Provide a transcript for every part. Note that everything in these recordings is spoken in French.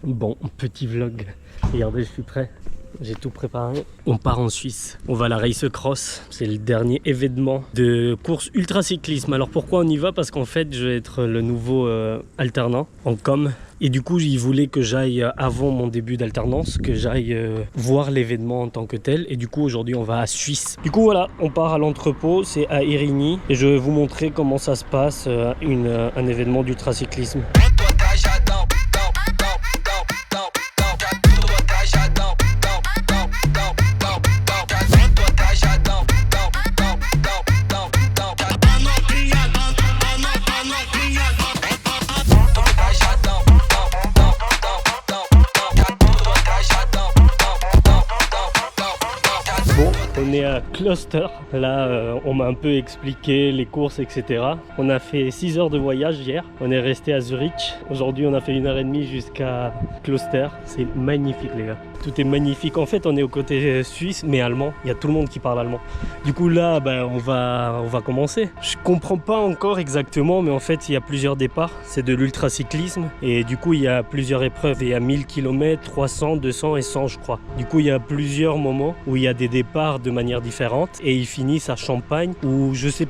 Bon, petit vlog. Regardez, je suis prêt. J'ai tout préparé. On part en Suisse. On va à la Race Cross. C'est le dernier événement de course ultra-cyclisme. Alors pourquoi on y va? Parce qu'en fait, je vais être le nouveau alternant en com. Et du coup, ils voulaient que j'aille avant mon début d'alternance, que j'aille voir l'événement en tant que tel. Et du coup, aujourd'hui, on va à Suisse. Du coup, voilà, on part à l'entrepôt. C'est à Érigny. Et je vais vous montrer comment ça se passe, un événement d'ultra-cyclisme. On est à Cluster, là on m'a un peu expliqué les courses etc. On a fait 6 heures de voyage hier, on est resté à Zurich. Aujourd'hui on a fait 1h30 jusqu'à Cluster. C'est magnifique les gars, tout est magnifique. En fait on est au côté suisse mais allemand, il y a tout le monde qui parle allemand. Du coup là on va commencer. Je comprends pas encore exactement mais en fait il y a plusieurs départs, c'est de l'ultracyclisme et du coup il y a plusieurs épreuves. Il y a 1000 km, 300, 200 et 100 je crois. Du coup il y a plusieurs moments où il y a des départs de manière différente et ils finissent à Champagne ou je sais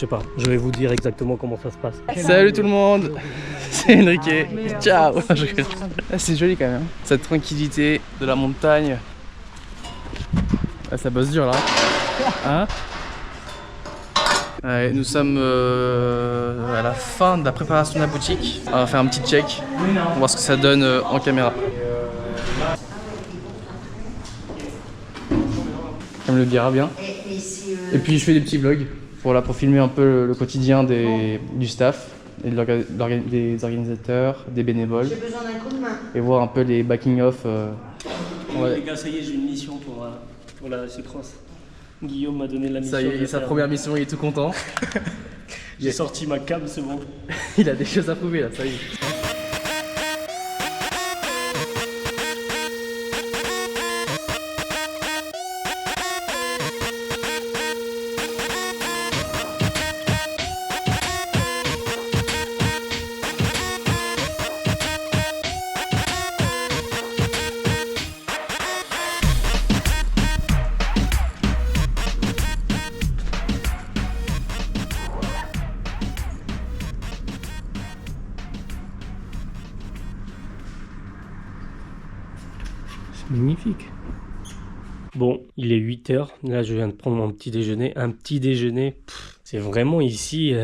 pas, je vais vous dire exactement comment ça se passe. Salut tout le monde, c'est Enrique, ciao. C'est joli quand même, cette tranquillité de la montagne. Ah, ça bosse dur là, hein? Ouais, nous sommes à la fin de la préparation de la boutique. On va faire un petit check, on va voir ce que ça donne en caméra. Elle me le dira bien. Et puis je fais des petits vlogs pour filmer un peu le quotidien du staff, et des organisateurs, des bénévoles. J'ai besoin d'un coup de main. Et voir un peu les backing off. Ouais. Les gars, ça y est, j'ai une mission pour la Cross. Guillaume m'a donné la mission. Ça y est, sa première mission, il est tout content. J'ai sorti ma cam, c'est bon. Il a des choses à prouver là, ça y est. Magnifique. Bon, il est 8h. Là, je viens de prendre mon petit déjeuner. Un petit déjeuner, c'est vraiment ici,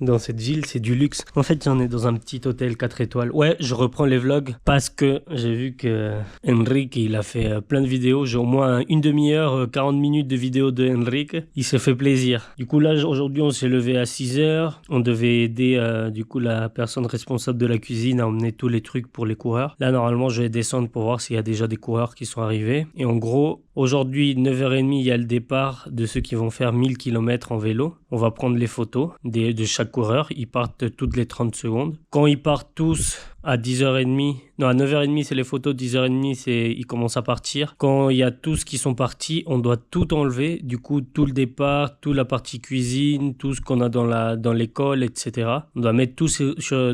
dans cette ville, c'est du luxe. En fait, j'en ai dans un petit hôtel 4 étoiles. Ouais, je reprends les vlogs parce que j'ai vu que Enrique, il a fait plein de vidéos. J'ai au moins une demi-heure, 40 minutes de vidéos de Enrique. Il se fait plaisir. Du coup, là, aujourd'hui, on s'est levé à 6h. On devait aider, du coup, la personne responsable de la cuisine à emmener tous les trucs pour les coureurs. Là, normalement, je vais descendre pour voir s'il y a déjà des coureurs qui sont arrivés. Et en gros, aujourd'hui, 9h30, il y a le départ de ceux qui vont faire 1000 km en vélo. On va prendre les photos de chaque coureur. Ils partent toutes les 30 secondes. Quand ils partent tous à 10h30, non à 9h30 c'est les photos, 10h30 ils commencent à partir. Quand il y a tous qui sont partis, on doit tout enlever. Du coup, tout le départ, toute la partie cuisine, tout ce qu'on a dans l'école, etc. On doit mettre tout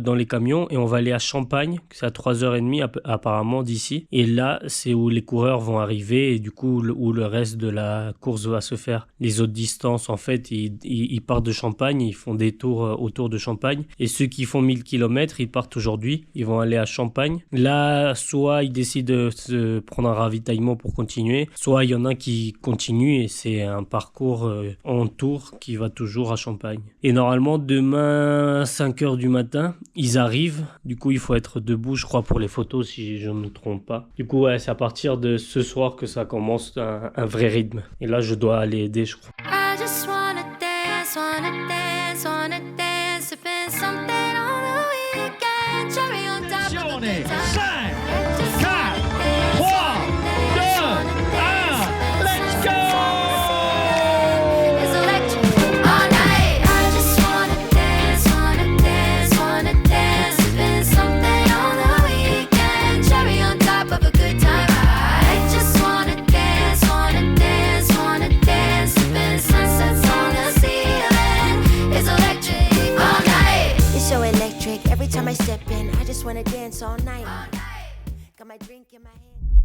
dans les camions et on va aller à Champagne, c'est à 3h30 apparemment d'ici. Et là, c'est où les coureurs vont arriver et du coup, où le reste de la course va se faire. Les autres distances, en fait, ils partent de Champagne, ils font des tours autour de Champagne. Et ceux qui font 1000 km, ils partent aujourd'hui. Ils vont aller à Champagne. Là, soit ils décident de se prendre un ravitaillement pour continuer, soit il y en a qui continuent et c'est un parcours en tour qui va toujours à Champagne. Et normalement, demain, 5h du matin, ils arrivent. Du coup, il faut être debout, je crois, pour les photos, si je ne me trompe pas. Du coup, ouais, c'est à partir de ce soir que ça commence un vrai rythme. Et là, je dois aller aider, je crois. I just wanna dance, sipping something on the weekend, cherry on top of the good time. 5, 4, 3, 2, 1, let's go! It's electric all night. I just wanna dance, sipping something on the weekend, cherry on top of a good time. I just wanna dance, sipping sunsets on the ceiling. It's electric all night. It's so electric every time I step in. I just wanna dance all night. my drink in my hand.